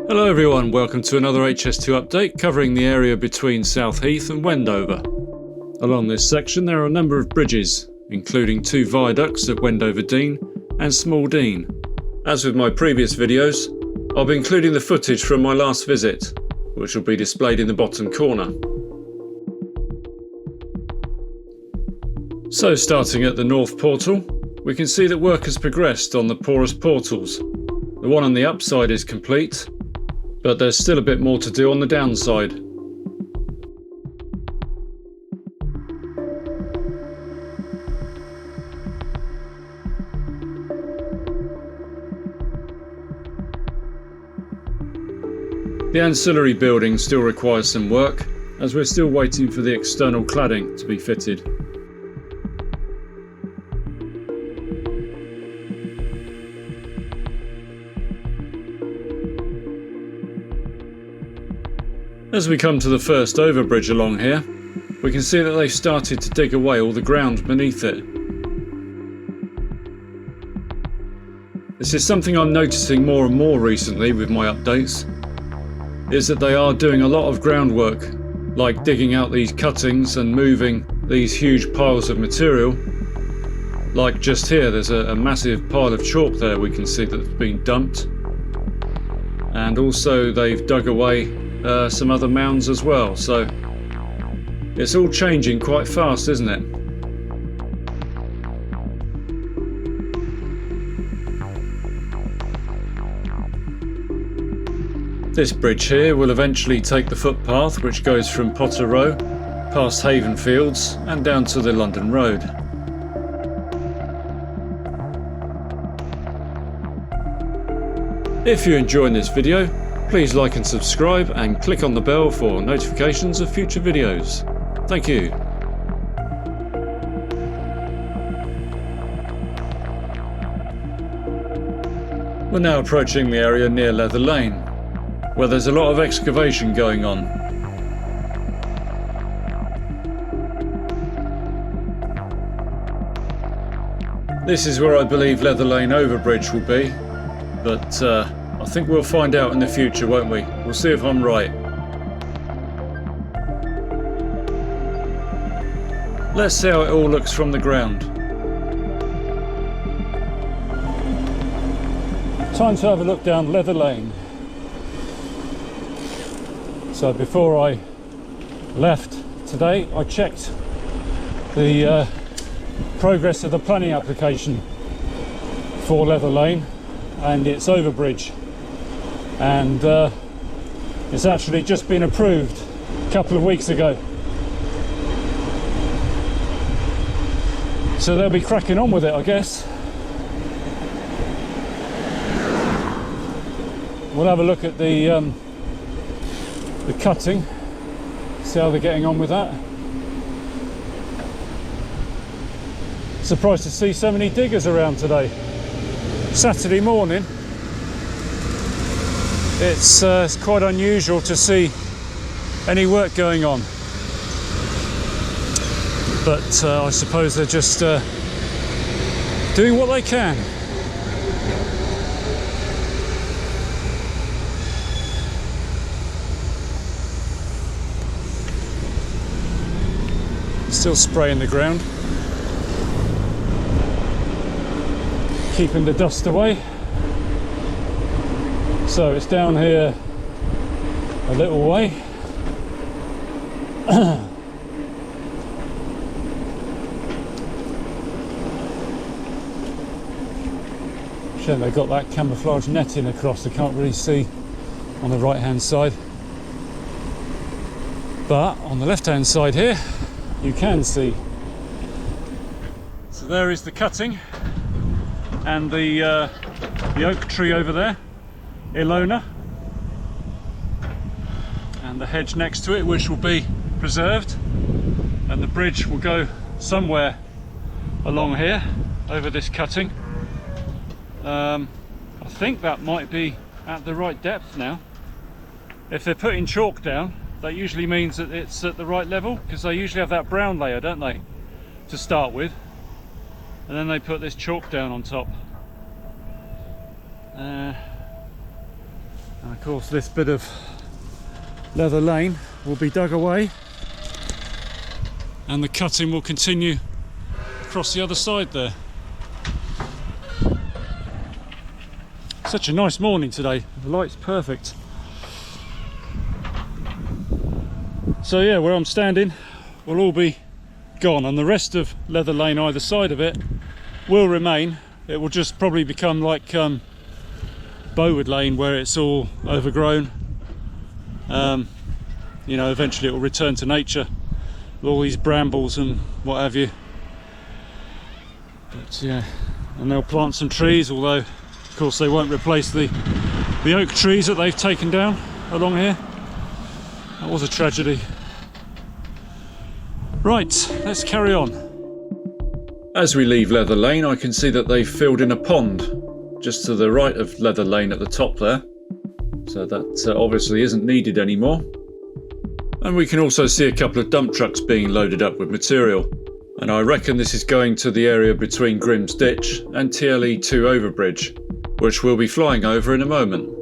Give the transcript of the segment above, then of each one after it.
Hello everyone, welcome to another HS2 update covering the area between South Heath and Wendover. Along this section there are a number of bridges, including 2 viaducts at Wendover Dean and Small Dean. As with my previous videos, I'll be including the footage from my last visit, which will be displayed in the bottom corner. So starting at the north portal, we can see that work has progressed on the porous portals. The one on the upside is complete, but there's still a bit more to do on the downside. The ancillary building still requires some work, as we're still waiting for the external cladding to be fitted. As we come to the first overbridge along here, we can see that they've started to dig away all the ground beneath it. This is something I'm noticing more and more recently with my updates, is that they are doing a lot of groundwork, like digging out these cuttings and moving these huge piles of material. Like just here, there's a massive pile of chalk there we can see that's been dumped. And also they've dug away some other mounds as well, so it's all changing quite fast, isn't it? This bridge here will eventually take the footpath which goes from Potter Row, past Haven Fields and down to the London Road. If you're enjoying this video, please like and subscribe and click on the bell for notifications of future videos. Thank you. We're now approaching the area near Leather Lane, where there's a lot of excavation going on. This is where I believe Leather Lane overbridge will be, but I think we'll find out in the future, won't we? We'll see if I'm right. Let's see how it all looks from the ground. Time to have a look down Leather Lane. So before I left today, I checked the progress of the planning application for Leather Lane and its overbridge. And it's actually just been approved a couple of weeks ago, so they'll be cracking on with it, I guess. We'll have a look at the cutting, see how they're getting on with that. Surprised to see so many diggers around today. Saturday morning. It's quite unusual to see any work going on, but I suppose they're just doing what they can. Still spraying the ground, keeping the dust away. So it's down here a little way. Shame they got that camouflage netting across, I can't really see on the right hand side. But on the left hand side here, you can see. So there is the cutting and the oak tree over there. Ilona, and the hedge next to it, which will be preserved, and the bridge will go somewhere along here over this cutting. I think that might be at the right depth now. If they're putting chalk down, that usually means that it's at the right level, because they usually have that brown layer, don't they, to start with, and then they put this chalk down on top. And of course this bit of leather lane will be dug away and the cutting will continue across the other side there. Such a nice morning today, the light's perfect. So yeah, where I'm standing will all be gone and the rest of leather lane either side of it will remain. It will just probably become like Bowwood Lane where it's all overgrown. You know, eventually it will return to nature with all these brambles and what have you. But yeah, and they'll plant some trees, although of course they won't replace the oak trees that they've taken down along here. That was a tragedy. Right, let's carry on. As we leave Leather Lane, I can see that they've filled in a pond just to the right of Leather Lane at the top there. So that obviously isn't needed anymore. And we can also see a couple of dump trucks being loaded up with material. And I reckon this is going to the area between Grimm's Ditch and TLE2 overbridge, which we'll be flying over in a moment.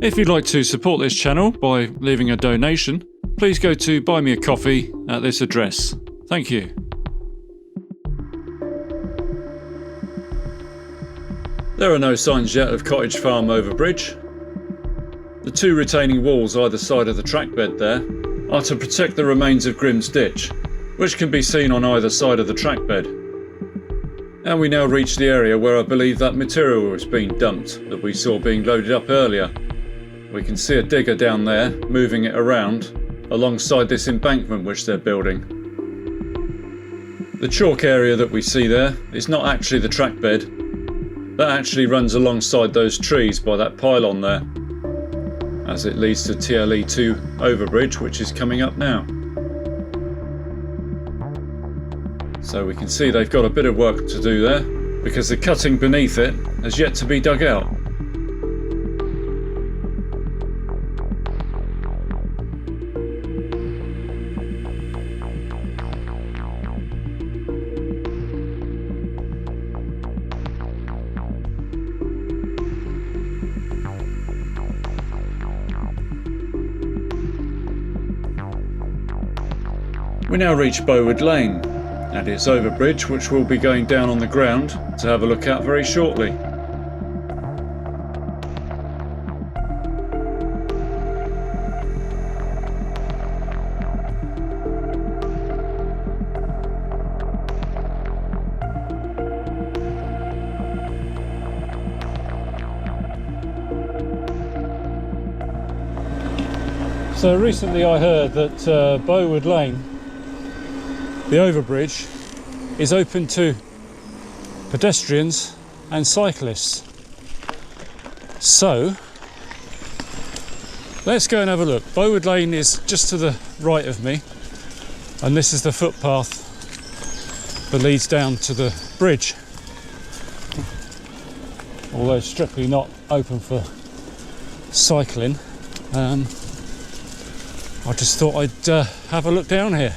If you'd like to support this channel by leaving a donation, please go to Buy Me a Coffee at this address. Thank you. There are no signs yet of Cottage Farm overbridge. The two retaining walls either side of the trackbed there are to protect the remains of Grimm's Ditch, which can be seen on either side of the trackbed. And we now reach the area where I believe that material was being dumped that we saw being loaded up earlier. We can see a digger down there moving it around alongside this embankment which they're building. The chalk area that we see there is not actually the trackbed. That actually runs alongside those trees by that pylon there, as it leads to TLE2 overbridge, which is coming up now. So we can see they've got a bit of work to do there because the cutting beneath it has yet to be dug out. We now reach Bowwood Lane and its overbridge, which will be going down on the ground to have a look at very shortly. So recently I heard that Bowwood Lane, the overbridge, is open to pedestrians and cyclists. So let's go and have a look. Bowwood Lane is just to the right of me, and this is the footpath that leads down to the bridge, although strictly not open for cycling. I just thought I'd have a look down here.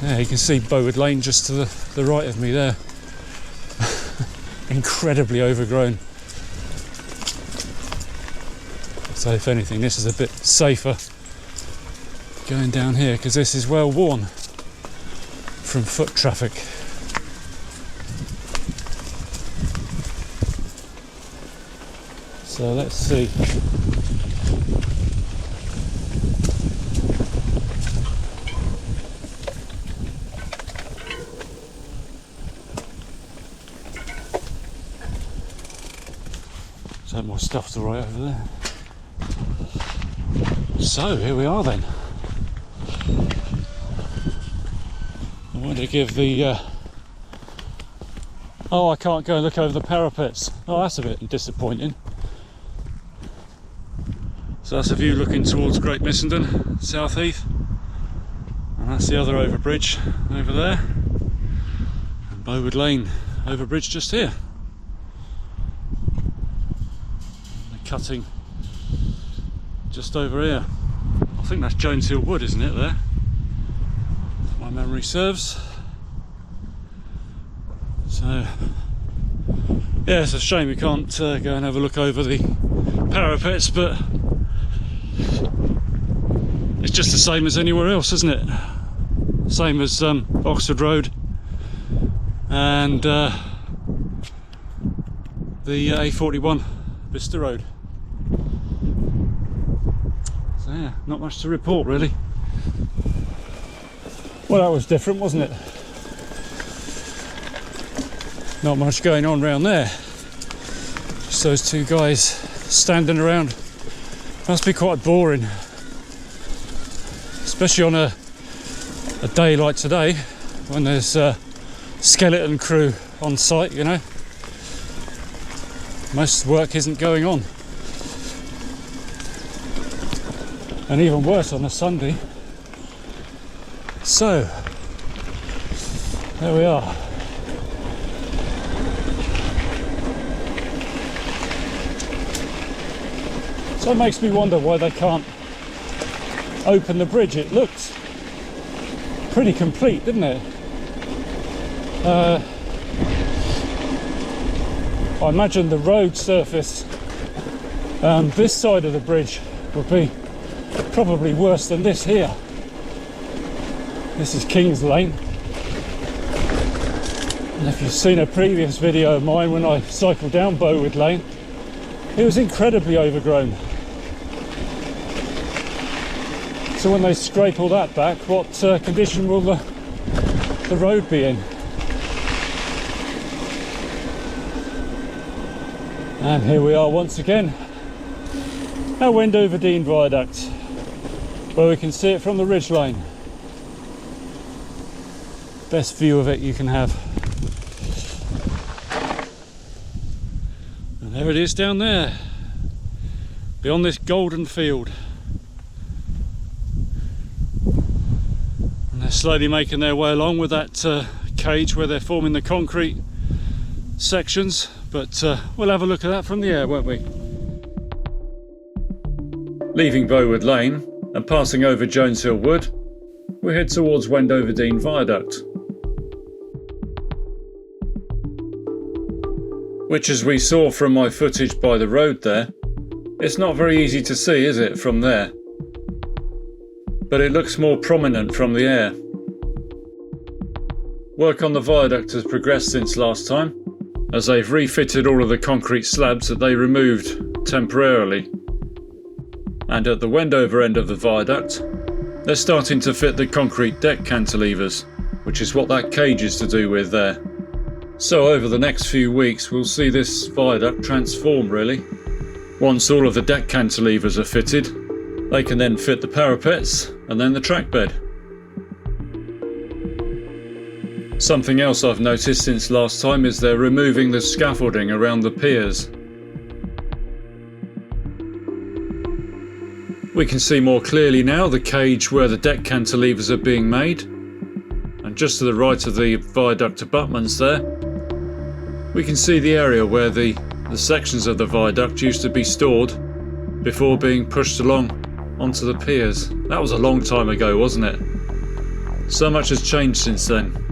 Yeah, you can see Bowwood Lane just to the right of me there. Incredibly overgrown. So if anything, this is a bit safer going down here because this is well worn from foot traffic. So let's see. More stuff to right over there. So here we are then. I want to give the oh, I can't go and look over the parapets. Oh, that's a bit disappointing. So that's a view looking towards Great Missenden, South Heath, and that's the other overbridge over there, and Bowwood Lane overbridge just here. Cutting just over here. I think that's Jones Hill Wood, isn't it, there? If my memory serves. So Yeah, it's a shame we can't go and have a look over the parapets, but it's just the same as anywhere else, isn't it? Same as Oxford Road and the A41 Vista Road. So yeah, not much to report really. Well, that was different, wasn't it? Not much going on around there. Just those two guys standing around. Must be quite boring, especially on a day like today when there's a skeleton crew on site, you know. Most work isn't going on. And even worse on a Sunday. So, there we are. So it makes me wonder why they can't open the bridge. It looked pretty complete, didn't it? I imagine the road surface this side of the bridge would be probably worse than this here. This is King's Lane. And if you've seen a previous video of mine when I cycled down Bowwood Lane, it was incredibly overgrown. So when they scrape all that back, what condition will the road be in? And here we are once again at Wendover Viaduct, where we can see it from the ridge line. Best view of it you can have. And there it is down there, beyond this golden field. And they're slowly making their way along with that cage where they're forming the concrete sections, but we'll have a look at that from the air, won't we? Leaving Bowwood Lane and passing over Jones Hill Wood, we head towards Wendover Viaduct, which, as we saw from my footage by the road there, it's not very easy to see, is it, from there? But it looks more prominent from the air. Work on the viaduct has progressed since last time, as they've refitted all of the concrete slabs that they removed temporarily. And at the Wendover end of the viaduct, they're starting to fit the concrete deck cantilevers, which is what that cage is to do with there. So over the next few weeks we'll see this viaduct transform really. Once all of the deck cantilevers are fitted, they can then fit the parapets and then the track bed. Something else I've noticed since last time is they're removing the scaffolding around the piers. We can see more clearly now the cage where the deck cantilevers are being made, and just to the right of the viaduct abutments there, we can see the area where the sections of the viaduct used to be stored before being pushed along onto the piers. That was a long time ago, wasn't it? So much has changed since then.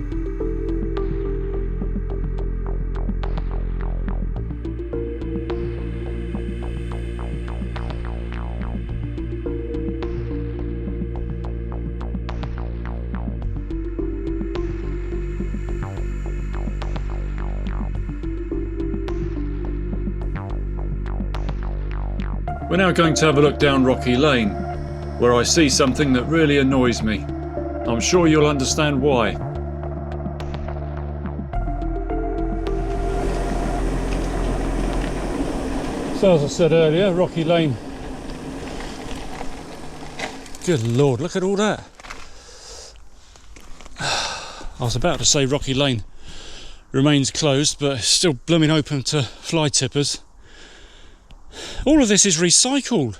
We're now going to have a look down Rocky Lane, where I see something that really annoys me. I'm sure you'll understand why. So as I said earlier, Rocky Lane. Good Lord, look at all that. I was about to say Rocky Lane remains closed, but it's still blooming open to fly tippers. All of this is recycled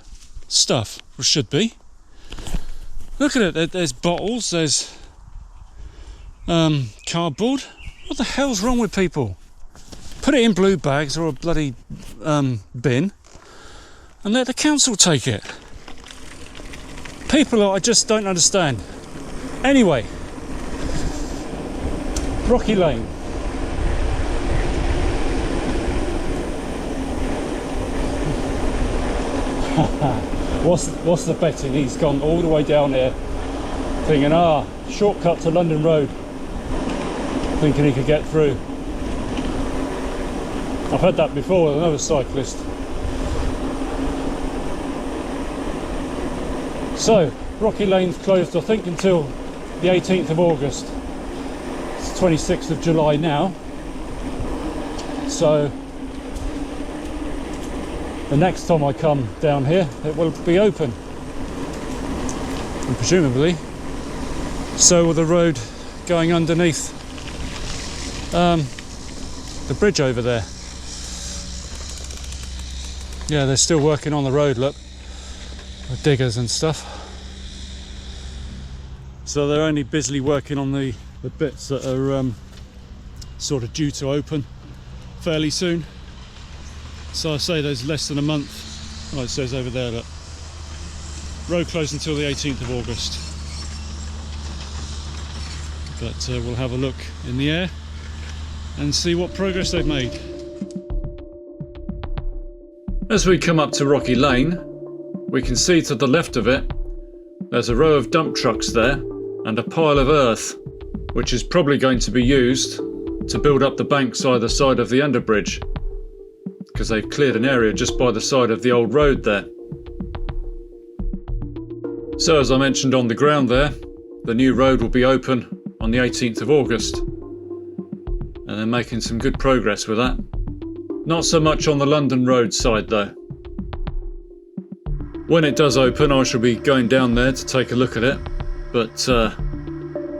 stuff, or should be. Look at it, there's bottles, there's cardboard. What the hell's wrong with people? Put it in blue bags or a bloody bin and let the council take it. People I just don't understand. Anyway, Rocky Lane. What's the betting? He's gone all the way down here thinking, shortcut to London Road, thinking he could get through. I've had that before with another cyclist. So, Rocky Lane's closed, I think, until the 18th of August. It's 26th of July now. So, the next time I come down here, it will be open. And presumably, so will the road going underneath the bridge over there. Yeah, they're still working on the road, look, with diggers and stuff. So they're only busily working on the bits that are sort of due to open fairly soon. So I say there's less than a month. Oh, it says over there, look. Road closed until the 18th of August. But we'll have a look in the air and see what progress they've made. As we come up to Rocky Lane, we can see to the left of it, there's a row of dump trucks there and a pile of earth, which is probably going to be used to build up the banks either side of the underbridge, because they've cleared an area just by the side of the old road there. So as I mentioned on the ground there, the new road will be open on the 18th of August, and they're making some good progress with that. Not so much on the London Road side though. When it does open, I shall be going down there to take a look at it, but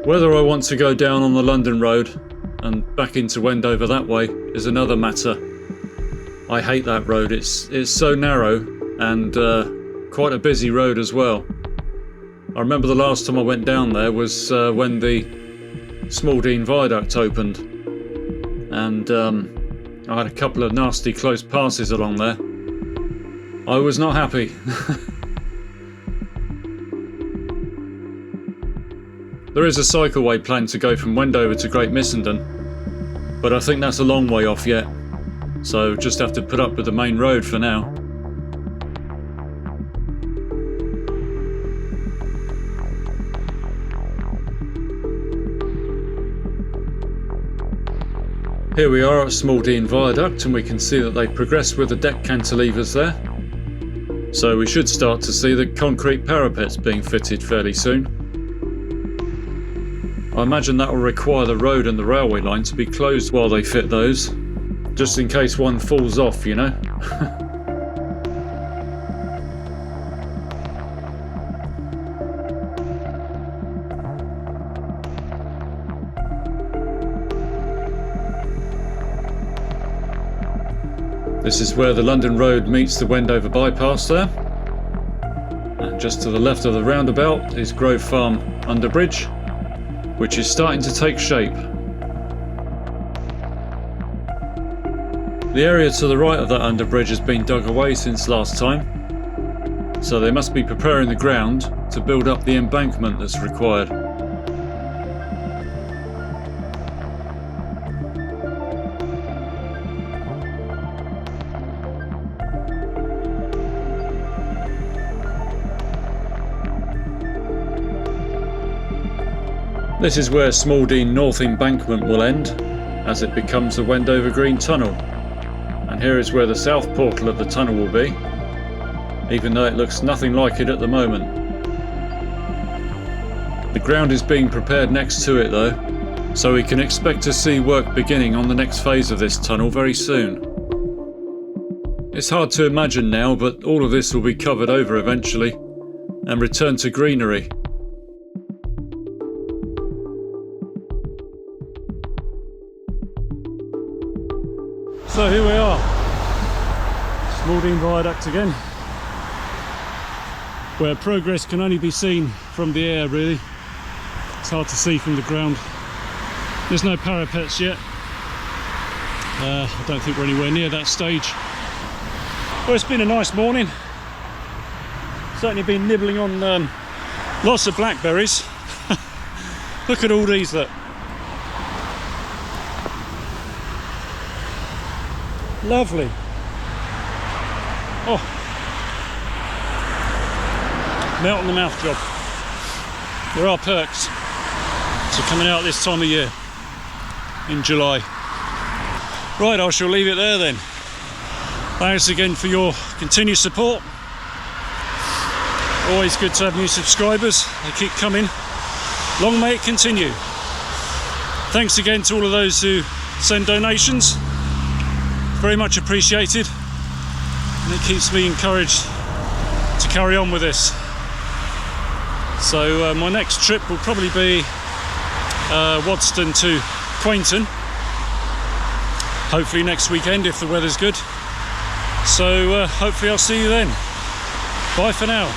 whether I want to go down on the London Road and back into Wendover that way is another matter. I hate that road. It's so narrow and quite a busy road as well. I remember the last time I went down there was when the Viaduct opened, and I had a couple of nasty close passes along there. I was not happy. There is a cycleway planned to go from Wendover to Great Missenden, but I think that's a long way off yet, so just have to put up with the main road for now. Here we are at Viaduct, and we can see that they've progressed with the deck cantilevers there. So we should start to see the concrete parapets being fitted fairly soon. I imagine that will require the road and the railway line to be closed while they fit those, just in case one falls off, you know. This is where the London Road meets the Wendover bypass there. And just to the left of the roundabout is Grove Farm Underbridge, which is starting to take shape. The area to the right of that underbridge has been dug away since last time, so they must be preparing the ground to build up the embankment that's required. This is where Smaldene North Embankment will end, as it becomes the Wendover Green Tunnel. And here is where the south portal of the tunnel will be, even though it looks nothing like it at the moment. The ground is being prepared next to it though, so we can expect to see work beginning on the next phase of this tunnel very soon. It's hard to imagine now, but all of this will be covered over eventually and return to greenery. So here we are, Smaldene Viaduct again, where progress can only be seen from the air really. It's hard to see from the ground. There's no parapets yet. I don't think we're anywhere near that stage. Well, it's been a nice morning. Certainly been nibbling on lots of blackberries. Look at all these, look. Lovely. Oh, Melt in the mouth job. There are perks to coming out this time of year in July. Right, I shall leave it there then. Thanks again for your continued support. Always good to have new subscribers. They keep coming. Long may it continue. Thanks again to all of those who send donations. Very much appreciated. And it keeps me encouraged to carry on with this. So my next trip will probably be Wadston to Quainton. Hopefully next weekend if the weather's good. So hopefully I'll see you then. Bye for now.